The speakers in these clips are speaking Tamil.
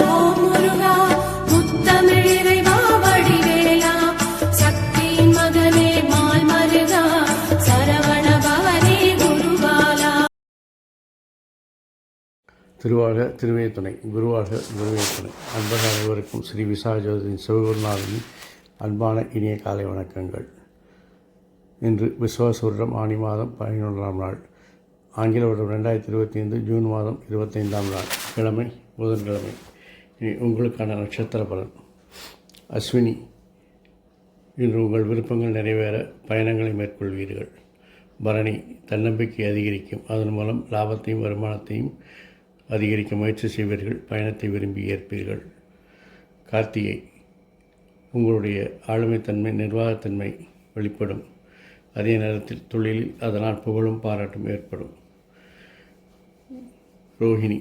ஓம் முருகா முத்தமிழிறைவா வடிவேலா சக்தியின் மகனே மால் மருகா சரவண பவனே குருபாலா. திருவாக திருவே துணை, குருவாக குருவே துணை. அன்பர்கள் அனைவருக்கும் ஸ்ரீ விசாகஜோதியின் சிவகுருநாதனின் அன்பான இனிய காலை வணக்கங்கள். இன்று விஸ்வாசூரம் ஆணி மாதம் 11ஆம் நாள், ஆங்கில வருடம் 2025 ஜூன் மாதம் 25ஆம் நாள், கிழமை புதன்கிழமை. இனி உங்களுக்கான நட்சத்திர பலன். அஸ்வினி, இன்று உங்கள் விருப்பங்கள் நிறைவேற பயணங்களை மேற்கொள்வீர்கள். பரணி, தன்னம்பிக்கை அதிகரிக்கும், அதன் மூலம் லாபத்தையும் வருமானத்தையும் அதிகரிக்க முயற்சி செய்வீர்கள். பயணத்தை விரும்பி ஏற்பீர்கள். கார்த்திகை, உங்களுடைய ஆளுமைத்தன்மை நிர்வாகத்தன்மை வெளிப்படும். அதே நேரத்தில் தொழிலில் அதனால் புகழும் பாராட்டும் ஏற்படும். ரோஹிணி,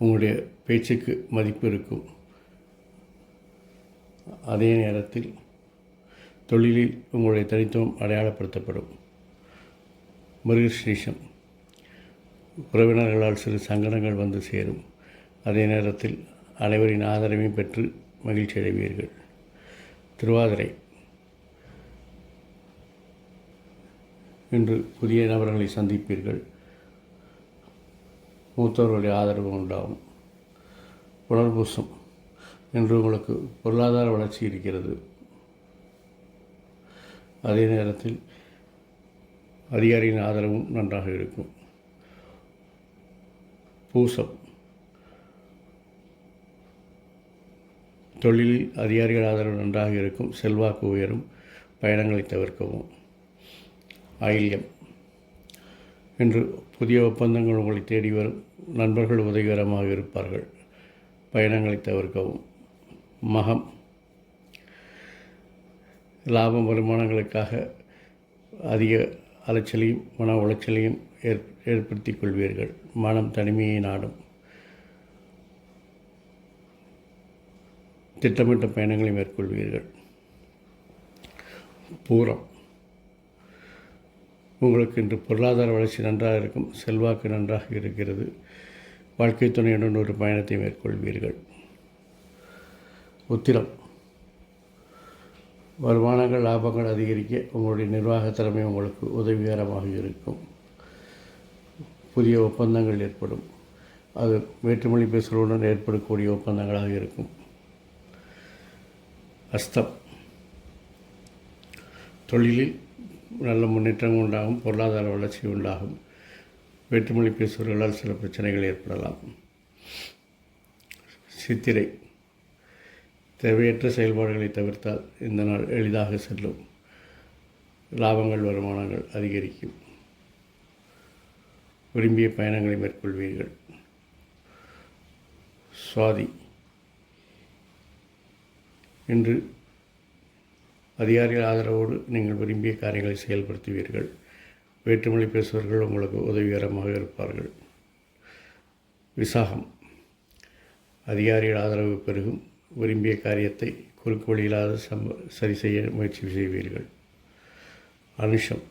உங்களுடைய பேச்சுக்கு மதிப்பு இருக்கும். அதே நேரத்தில் தொழிலில் உங்களுடைய தனித்துவம் அடையாளப்படுத்தப்படும். மிருகஸ்ரீஷம், உறவினர்களால் சிறு சங்கடங்கள் வந்து சேரும். அதே நேரத்தில் அனைவரின் ஆதரவையும் பெற்று மகிழ்ச்சி அடைவீர்கள். திருவாதிரை, இன்று புதிய நபர்களை சந்திப்பீர்கள். மூத்தவர்களுடைய ஆதரவு உண்டாகும். புனர்பூசம், இன்று உங்களுக்கு பொருளாதார வளர்ச்சி இருக்கிறது. அதே நேரத்தில் அதிகாரியின் ஆதரவும் நன்றாக இருக்கும். பூசம், தொழிலில் அதிகாரிகள் ஆதரவு நன்றாக இருக்கும். செல்வாக்கு உயரும். பயணங்களை தவிர்க்கவும். ஆயில்யம், இன்று புதிய ஒப்பந்தங்கள் உங்களை தேடி வரும். நண்பர்கள் உதவிகரமாக இருப்பார்கள். பயணங்களை தவிர்க்கவும். மகம், லாபம் வருமானங்களுக்காக அதிக அலைச்சலையும் மன உளைச்சலையும் ஏற்படுத்திக் கொள்வீர்கள். மனம் தனிமையை நாடும். திட்டமிட்ட பயணங்களை மேற்கொள்வீர்கள். பூரம், உங்களுக்கு இன்று பொருளாதார வளர்ச்சி நன்றாக இருக்கும். செல்வாக்கு நன்றாக இருக்கிறது. வாழ்க்கை துணையுடன் ஒரு பயணத்தை மேற்கொள்வீர்கள். உத்திரம், வருமானங்கள் லாபங்கள் அதிகரிக்க உங்களுடைய நிர்வாக திறமை உங்களுக்கு உதவிகரமாக இருக்கும். புதிய ஒப்பந்தங்கள் ஏற்படும். அது வேற்றுமொழி பேசுகளுடன் ஏற்படக்கூடிய ஒப்பந்தங்களாக இருக்கும். அஸ்தம், தொழிலில் நல்ல முன்னேற்றம் உண்டாகும். பொருளாதார வளர்ச்சி உண்டாகும். வேற்றுமொழி பேசுபவர்களால் சில பிரச்சனைகள் ஏற்படலாம். சித்திரை, தேவையற்ற செயல்பாடுகளை தவிர்த்தால் இந்த நாள் எளிதாக செல்லும். லாபங்கள் வருமானங்கள் அதிகரிக்கும். விரும்பிய பயணங்களை மேற்கொள்வீர்கள். சுவாதி, இன்று அதிகாரிகள் ஆதரவோடு நீங்கள் விரும்பிய காரியங்களை செயல்படுத்துவீர்கள். வேற்றுமொழி பேசுபவர்கள் உங்களுக்கு உதவிகரமாக இருப்பார்கள். விசாகம், அதிகாரிகள் ஆதரவு பெருகும். விரும்பிய காரியத்தை குறுக்கு வழியில்லாத சரி செய்ய முயற்சி செய்வீர்கள். அனுஷம்,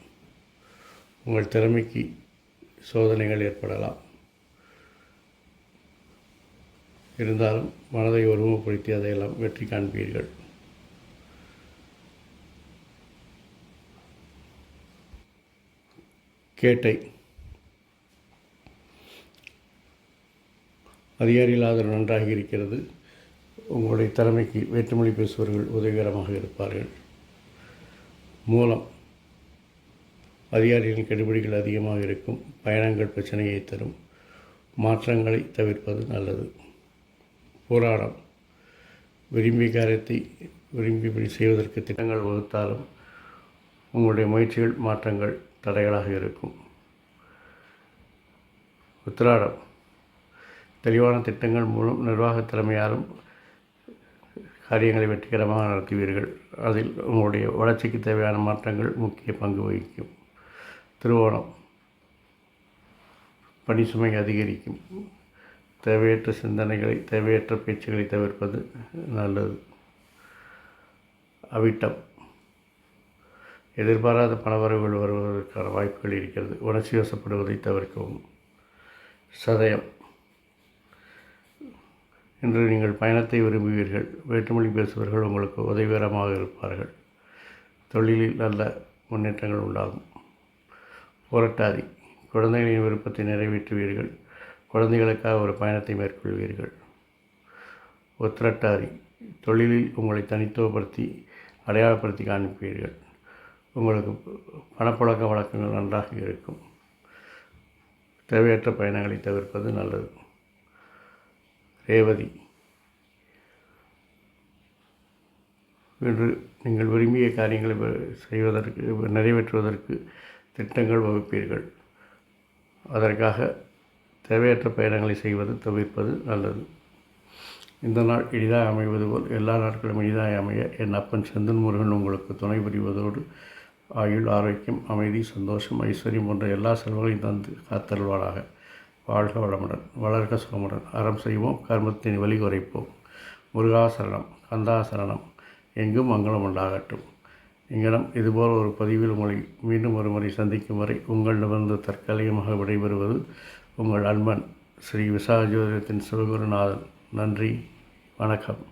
உங்கள் திறமைக்கு சோதனைகள் ஏற்படலாம். இருந்தாலும் மனதை ஒருமுகப்படுத்தி அதையெல்லாம் வெற்றி காண்பீர்கள். கேட்டை, அதிகாரிகள் ஆதரவு நன்றாக இருக்கிறது. உங்களுடைய திறமைக்கு வேற்றுமொழி பேசுபவர்கள் உதவிகரமாக இருப்பார்கள். மூலம், அதிகாரிகளின் கெடுபிடிகள் அதிகமாக இருக்கும். பயணங்கள் பிரச்சனையை தரும். மாற்றங்களை தவிர்ப்பது நல்லது. போராடம், விரும்பிய காரியத்தை விரும்பியபடி செய்வதற்கு திட்டங்கள் வகுத்தாலும் உங்களுடைய முயற்சிகள் மாற்றங்கள் தடைகளாக இருக்கும். உத்திராடம், தெளிவான திட்டங்கள் மூலம் நிர்வாக திறமையாலும் காரியங்களை வெற்றிகரமாக நடத்துவீர்கள். அதில் உங்களுடைய வளர்ச்சிக்கு தேவையான மாற்றங்கள் முக்கிய பங்கு வகிக்கும். திருவோணம், பணி சுமை அதிகரிக்கும். தேவையற்ற சிந்தனைகளை தேவையற்ற பேச்சுகளை தவிர்ப்பது நல்லது. அவிட்டம், எதிர்பாராத பணவரவுகள் வருவதற்கான வாய்ப்புகள் இருக்கிறது. உணர்ச்சி வசப்படுவதை தவிர்க்கவும். சதயம், இன்று நீங்கள் பயணத்தை விரும்புவீர்கள். வேற்றுமொழி பேசுபவர்கள் உங்களுக்கு உதவிகரமாக இருப்பார்கள். தொழிலில் நல்ல முன்னேற்றங்கள் உண்டாகும். புரட்டாதி, குழந்தைகளின் விருப்பத்தை நிறைவேற்றுவீர்கள். குழந்தைகளுக்காக ஒரு பயணத்தை மேற்கொள்வீர்கள். உத்திரட்டாதி, தொழிலில் உங்களை தனித்துவப்படுத்தி அடையாளப்படுத்தி காண்பீர்கள். உங்களுக்கு பணப்புழக்க வழக்கங்கள் நன்றாக இருக்கும். தேவையற்ற பயணங்களை தவிர்ப்பது நல்லது. ரேவதி, இன்று நீங்கள் விரும்பிய காரியங்களை நிறைவேற்றுவதற்கு திட்டங்கள் வகுப்பீர்கள். அதற்காக தேவையற்ற பயணங்களை செய்வது தவிர்ப்பது நல்லது. இந்த நாள் எளிதாக அமைவது போல் எல்லா நாட்களும் எளிதாக அமைய என் அப்பன் செந்தன் முருகன் உங்களுக்கு துணை புரிவதோடு ஆயுள், ஆரோக்கியம், அமைதி, சந்தோஷம், ஐஸ்வர்யம் போன்ற எல்லா செல்வங்களையும் தந்து காத்தல்வாளாக. வாழ்க வளமுடன், வளர்க சுகமுடன். அறம் செய்வோம், கர்மத்தின் வலி குறைப்போம். முருகாசரணம், கந்தாசரணம், எங்கும் மங்களம் உண்டாகட்டும். இங்கனம் இதுபோல் ஒரு பதிவில் உங்களை மீண்டும் ஒரு முறை சந்திக்கும் வரை உங்களிடமிருந்து தற்காலிகமாக விடைபெறுவது உங்கள் அன்பன் ஸ்ரீ விசாக ஜோதிடத்தின் சிவகுருநாதன். நன்றி, வணக்கம்.